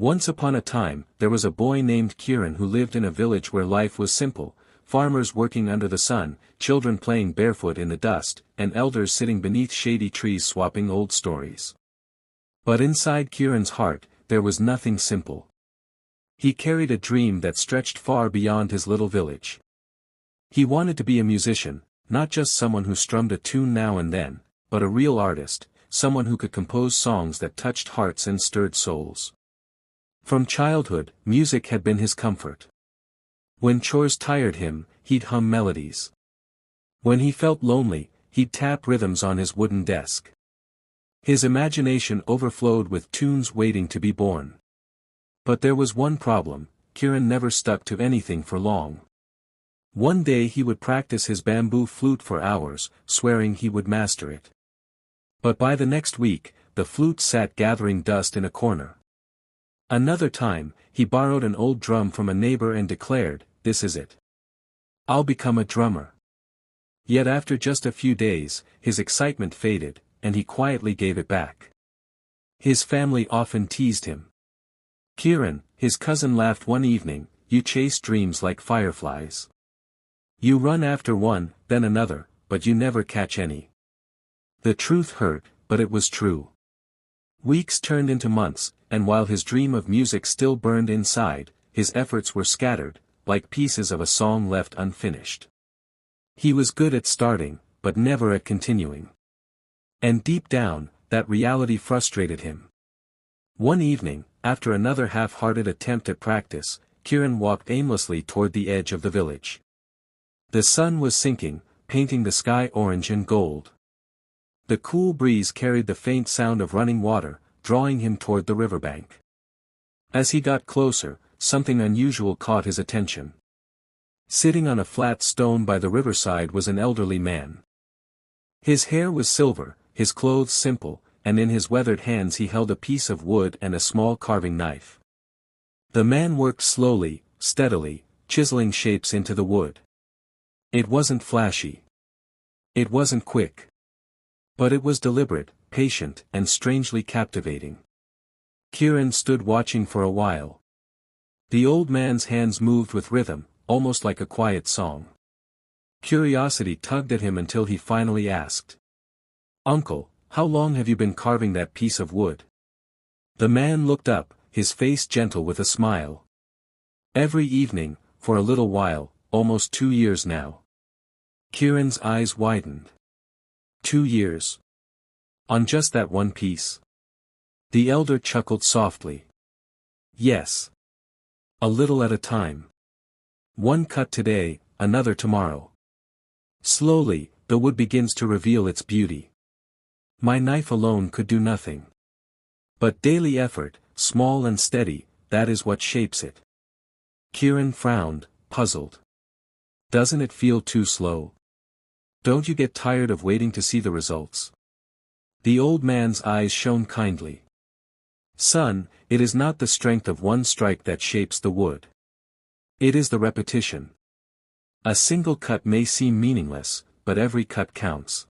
Once upon a time, there was a boy named Kiran who lived in a village where life was simple, farmers working under the sun, children playing barefoot in the dust, and elders sitting beneath shady trees swapping old stories. But inside Kiran's heart, there was nothing simple. He carried a dream that stretched far beyond his little village. He wanted to be a musician, not just someone who strummed a tune now and then, but a real artist, someone who could compose songs that touched hearts and stirred souls. From childhood, music had been his comfort. When chores tired him, he'd hum melodies. When he felt lonely, he'd tap rhythms on his wooden desk. His imagination overflowed with tunes waiting to be born. But there was one problem: Kiran never stuck to anything for long. One day he would practice his bamboo flute for hours, swearing he would master it. But by the next week, the flute sat gathering dust in a corner. Another time, he borrowed an old drum from a neighbor and declared, "This is it. I'll become a drummer." Yet after just a few days, his excitement faded, and he quietly gave it back. His family often teased him. "Kiran," his cousin laughed one evening, "you chase dreams like fireflies. You run after one, then another, but you never catch any." The truth hurt, but it was true. Weeks turned into months, and while his dream of music still burned inside, his efforts were scattered, like pieces of a song left unfinished. He was good at starting, but never at continuing. And deep down, that reality frustrated him. One evening, after another half-hearted attempt at practice, Kiran walked aimlessly toward the edge of the village. The sun was sinking, painting the sky orange and gold. The cool breeze carried the faint sound of running water, drawing him toward the riverbank. As he got closer, something unusual caught his attention. Sitting on a flat stone by the riverside was an elderly man. His hair was silver, his clothes simple, and in his weathered hands he held a piece of wood and a small carving knife. The man worked slowly, steadily, chiseling shapes into the wood. It wasn't flashy. It wasn't quick. But it was deliberate, patient, and strangely captivating. Kiran stood watching for a while. The old man's hands moved with rhythm, almost like a quiet song. Curiosity tugged at him until he finally asked, "Uncle, how long have you been carving that piece of wood?" The man looked up, his face gentle with a smile. "Every evening, for a little while, almost 2 years now." Kiran's eyes widened. 2 years. On just that one piece? The elder chuckled softly. "Yes. A little at a time. One cut today, another tomorrow. Slowly, the wood begins to reveal its beauty. My knife alone could do nothing. But daily effort, small and steady, that is what shapes it." Kiran frowned, puzzled. "Doesn't it feel too slow? Don't you get tired of waiting to see the results?" The old man's eyes shone kindly. "Son, it is not the strength of one strike that shapes the wood. It is the repetition. A single cut may seem meaningless, but every cut counts.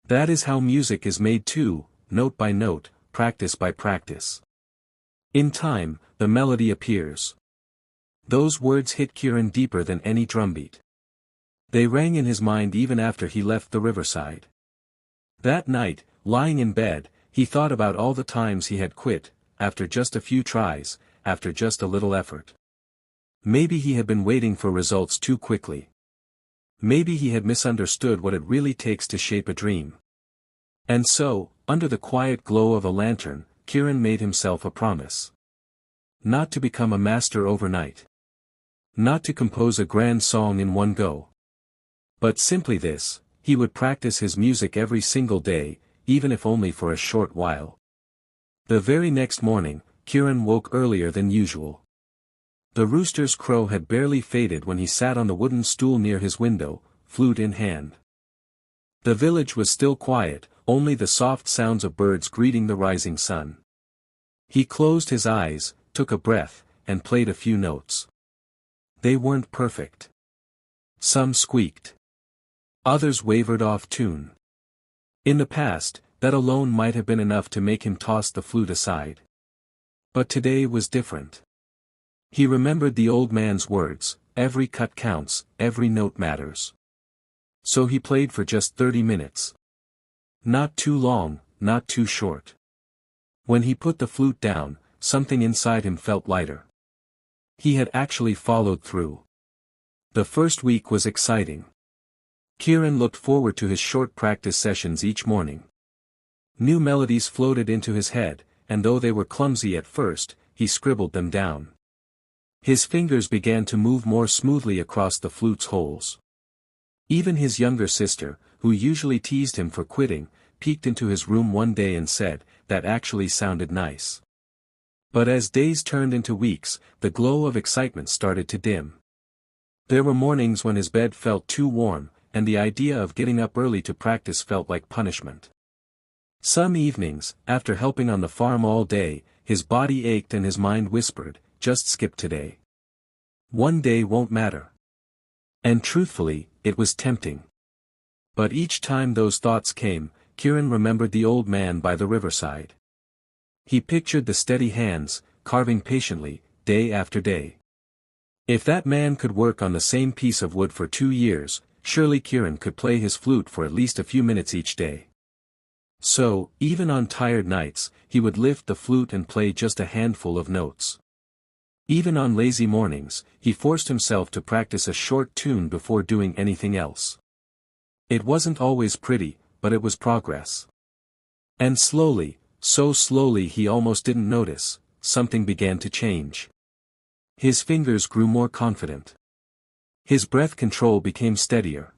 That is how music is made too, note by note, practice by practice. In time, the melody appears." Those words hit Kiran deeper than any drumbeat. They rang in his mind even after he left the riverside. That night, lying in bed, he thought about all the times he had quit, after just a few tries, after just a little effort. Maybe he had been waiting for results too quickly. Maybe he had misunderstood what it really takes to shape a dream. And so, under the quiet glow of a lantern, Kiran made himself a promise. Not to become a master overnight. Not to compose a grand song in one go. But simply this: he would practice his music every single day, even if only for a short while. The very next morning, Kiran woke earlier than usual. The rooster's crow had barely faded when he sat on the wooden stool near his window, flute in hand. The village was still quiet, only the soft sounds of birds greeting the rising sun. He closed his eyes, took a breath, and played a few notes. They weren't perfect. Some squeaked. Others wavered off tune. In the past, that alone might have been enough to make him toss the flute aside. But today was different. He remembered the old man's words, every cut counts, every note matters. So he played for just 30 minutes. Not too long, not too short. When he put the flute down, something inside him felt lighter. He had actually followed through. The first week was exciting. Kiran looked forward to his short practice sessions each morning. New melodies floated into his head, and though they were clumsy at first, he scribbled them down. His fingers began to move more smoothly across the flute's holes. Even his younger sister, who usually teased him for quitting, peeked into his room one day and said, "That actually sounded nice." But as days turned into weeks, the glow of excitement started to dim. There were mornings when his bed felt too warm, and the idea of getting up early to practice felt like punishment. Some evenings, after helping on the farm all day, his body ached and his mind whispered, "Just skip today. One day won't matter." And truthfully, it was tempting. But each time those thoughts came, Kiran remembered the old man by the riverside. He pictured the steady hands, carving patiently, day after day. If that man could work on the same piece of wood for 2 years, surely Kiran could play his flute for at least a few minutes each day. So, even on tired nights, he would lift the flute and play just a handful of notes. Even on lazy mornings, he forced himself to practice a short tune before doing anything else. It wasn't always pretty, but it was progress. And slowly, so slowly he almost didn't notice, something began to change. His fingers grew more confident. His breath control became steadier.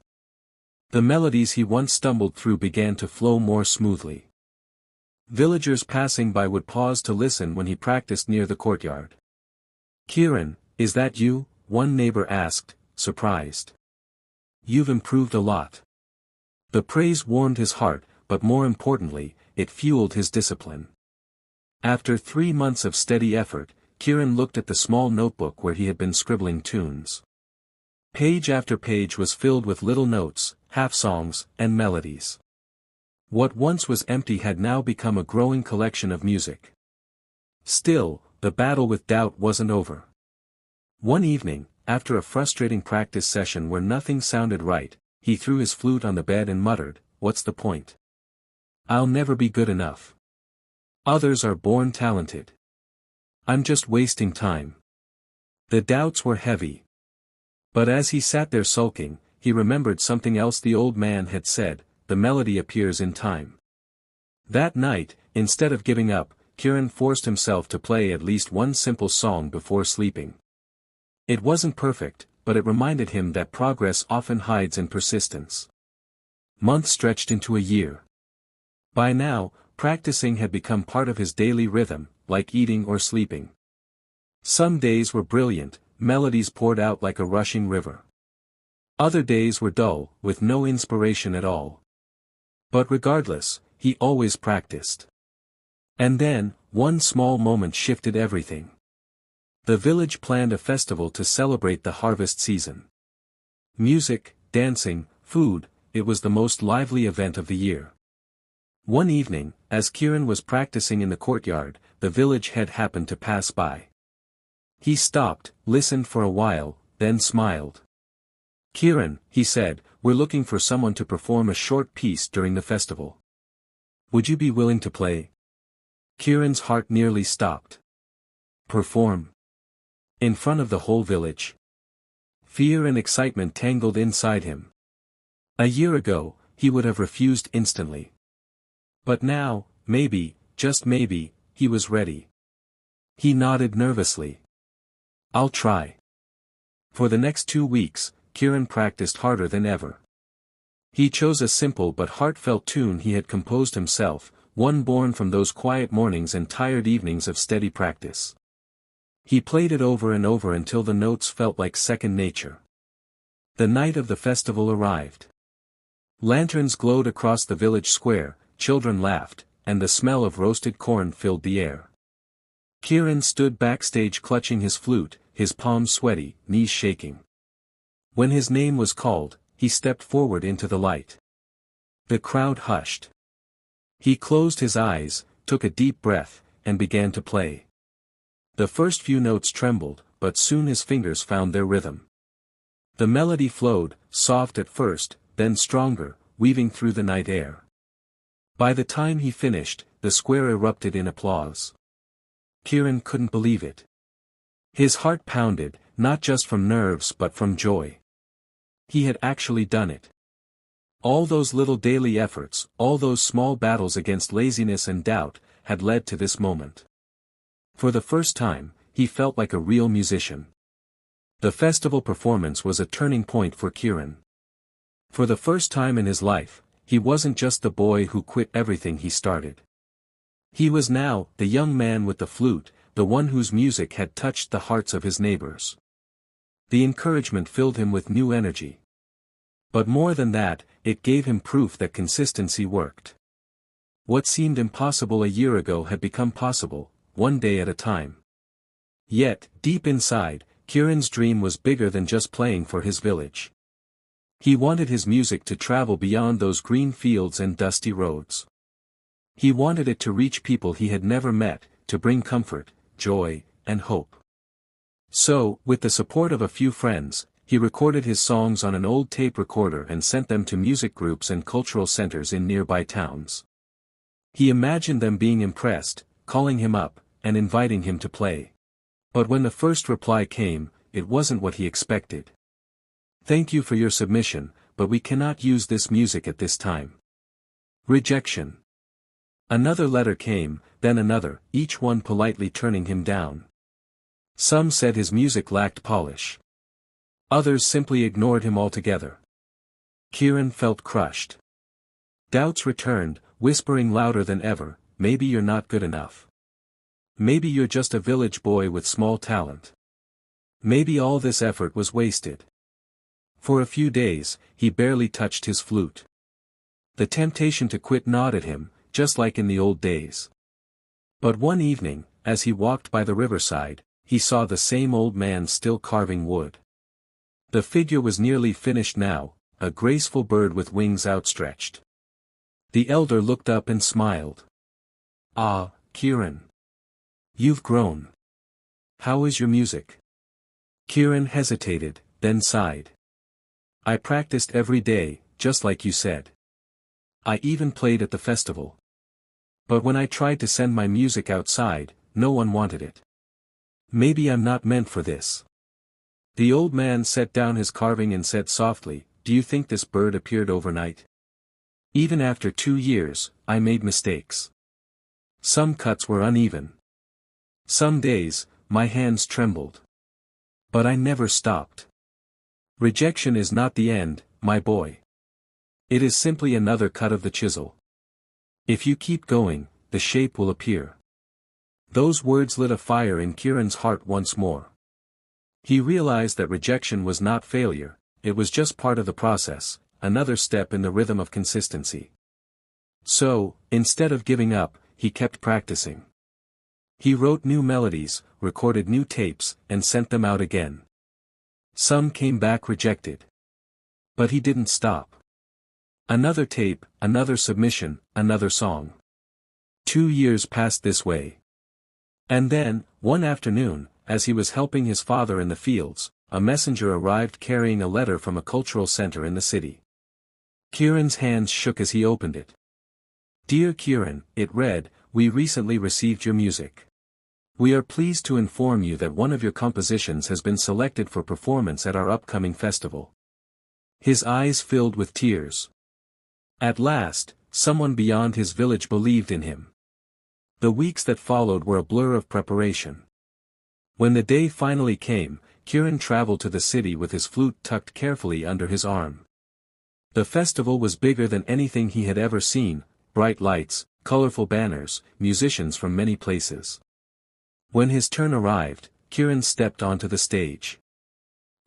The melodies he once stumbled through began to flow more smoothly. Villagers passing by would pause to listen when he practiced near the courtyard. "Kiran, is that you?" one neighbor asked, surprised. "You've improved a lot." The praise warmed his heart, but more importantly, it fueled his discipline. After 3 months of steady effort, Kiran looked at the small notebook where he had been scribbling tunes. Page after page was filled with little notes, half-songs, and melodies. What once was empty had now become a growing collection of music. Still, the battle with doubt wasn't over. One evening, after a frustrating practice session where nothing sounded right, he threw his flute on the bed and muttered, "What's the point? I'll never be good enough. Others are born talented. I'm just wasting time." The doubts were heavy. But as he sat there sulking, he remembered something else the old man had said, "The melody appears in time." That night, instead of giving up, Kiran forced himself to play at least one simple song before sleeping. It wasn't perfect, but it reminded him that progress often hides in persistence. Months stretched into a year. By now, practicing had become part of his daily rhythm, like eating or sleeping. Some days were brilliant, melodies poured out like a rushing river. Other days were dull, with no inspiration at all. But regardless, he always practiced. And then, one small moment shifted everything. The village planned a festival to celebrate the harvest season. Music, dancing, food, it was the most lively event of the year. One evening, as Kiran was practicing in the courtyard, the village head happened to pass by. He stopped, listened for a while, then smiled. "Kiran," he said, "we're looking for someone to perform a short piece during the festival. Would you be willing to play?" Kiran's heart nearly stopped. Perform? In front of the whole village? Fear and excitement tangled inside him. A year ago, he would have refused instantly. But now, maybe, just maybe, he was ready. He nodded nervously. "I'll try." For the next 2 weeks, Kiran practiced harder than ever. He chose a simple but heartfelt tune he had composed himself, one born from those quiet mornings and tired evenings of steady practice. He played it over and over until the notes felt like second nature. The night of the festival arrived. Lanterns glowed across the village square, children laughed, and the smell of roasted corn filled the air. Kiran stood backstage clutching his flute, his palms sweaty, knees shaking. When his name was called, he stepped forward into the light. The crowd hushed. He closed his eyes, took a deep breath, and began to play. The first few notes trembled, but soon his fingers found their rhythm. The melody flowed, soft at first, then stronger, weaving through the night air. By the time he finished, the square erupted in applause. Kiran couldn't believe it. His heart pounded, not just from nerves but from joy. He had actually done it. All those little daily efforts, all those small battles against laziness and doubt, had led to this moment. For the first time, he felt like a real musician. The festival performance was a turning point for Kiran. For the first time in his life, he wasn't just the boy who quit everything he started. He was now the young man with the flute, the one whose music had touched the hearts of his neighbors. The encouragement filled him with new energy. But more than that, it gave him proof that consistency worked. What seemed impossible a year ago had become possible, one day at a time. Yet, deep inside, Kiran's dream was bigger than just playing for his village. He wanted his music to travel beyond those green fields and dusty roads. He wanted it to reach people he had never met, to bring comfort, joy, and hope. So, with the support of a few friends, he recorded his songs on an old tape recorder and sent them to music groups and cultural centers in nearby towns. He imagined them being impressed, calling him up, and inviting him to play. But when the first reply came, it wasn't what he expected. "Thank you for your submission, but we cannot use this music at this time." Rejection. Another letter came, then another, each one politely turning him down. Some said his music lacked polish. Others simply ignored him altogether. Kiran felt crushed. Doubts returned, whispering louder than ever, "Maybe you're not good enough. Maybe you're just a village boy with small talent. Maybe all this effort was wasted." For a few days, he barely touched his flute. The temptation to quit gnawed at him, just like in the old days. But one evening, as he walked by the riverside, he saw the same old man still carving wood. The figure was nearly finished now, a graceful bird with wings outstretched. The elder looked up and smiled. "Ah, Kiran. You've grown. How is your music?" Kiran hesitated, then sighed. "I practiced every day, just like you said. I even played at the festival. But when I tried to send my music outside, no one wanted it. Maybe I'm not meant for this." The old man set down his carving and said softly, "Do you think this bird appeared overnight? Even after 2 years, I made mistakes. Some cuts were uneven. Some days, my hands trembled. But I never stopped. Rejection is not the end, my boy. It is simply another cut of the chisel. If you keep going, the shape will appear." Those words lit a fire in Kiran's heart once more. He realized that rejection was not failure, it was just part of the process, another step in the rhythm of consistency. So, instead of giving up, he kept practicing. He wrote new melodies, recorded new tapes, and sent them out again. Some came back rejected. But he didn't stop. Another tape, another submission, another song. 2 years passed this way. And then, one afternoon, as he was helping his father in the fields, a messenger arrived carrying a letter from a cultural center in the city. Kiran's hands shook as he opened it. "Dear Kiran," it read, "we recently received your music. We are pleased to inform you that one of your compositions has been selected for performance at our upcoming festival." His eyes filled with tears. At last, someone beyond his village believed in him. The weeks that followed were a blur of preparation. When the day finally came, Kiran traveled to the city with his flute tucked carefully under his arm. The festival was bigger than anything he had ever seen, bright lights, colorful banners, musicians from many places. When his turn arrived, Kiran stepped onto the stage.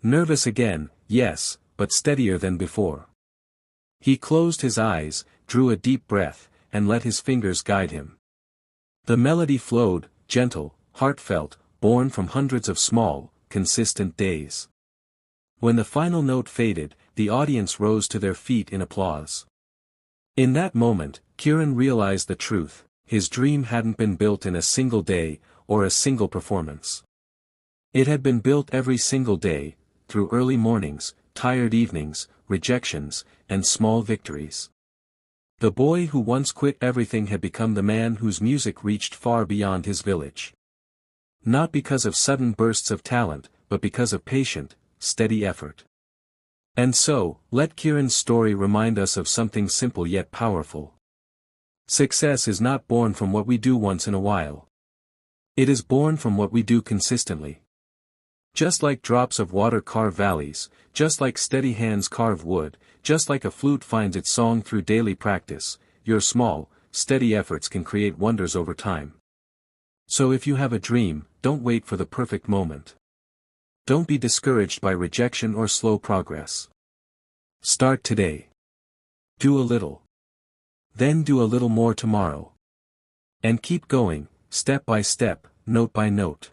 Nervous again, yes, but steadier than before. He closed his eyes, drew a deep breath, and let his fingers guide him. The melody flowed, gentle, heartfelt, born from hundreds of small, consistent days. When the final note faded, the audience rose to their feet in applause. In that moment, Kiran realized the truth: his dream hadn't been built in a single day, or a single performance. It had been built every single day, through early mornings, tired evenings, rejections, and small victories. The boy who once quit everything had become the man whose music reached far beyond his village. Not because of sudden bursts of talent, but because of patient, steady effort. And so, let Kiran's story remind us of something simple yet powerful. Success is not born from what we do once in a while. It is born from what we do consistently. Just like drops of water carve valleys, just like steady hands carve wood, just like a flute finds its song through daily practice, your small, steady efforts can create wonders over time. So if you have a dream, don't wait for the perfect moment. Don't be discouraged by rejection or slow progress. Start today. Do a little. Then do a little more tomorrow. And keep going, step by step, note by note.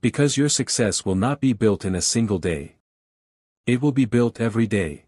Because your success will not be built in a single day. It will be built every day.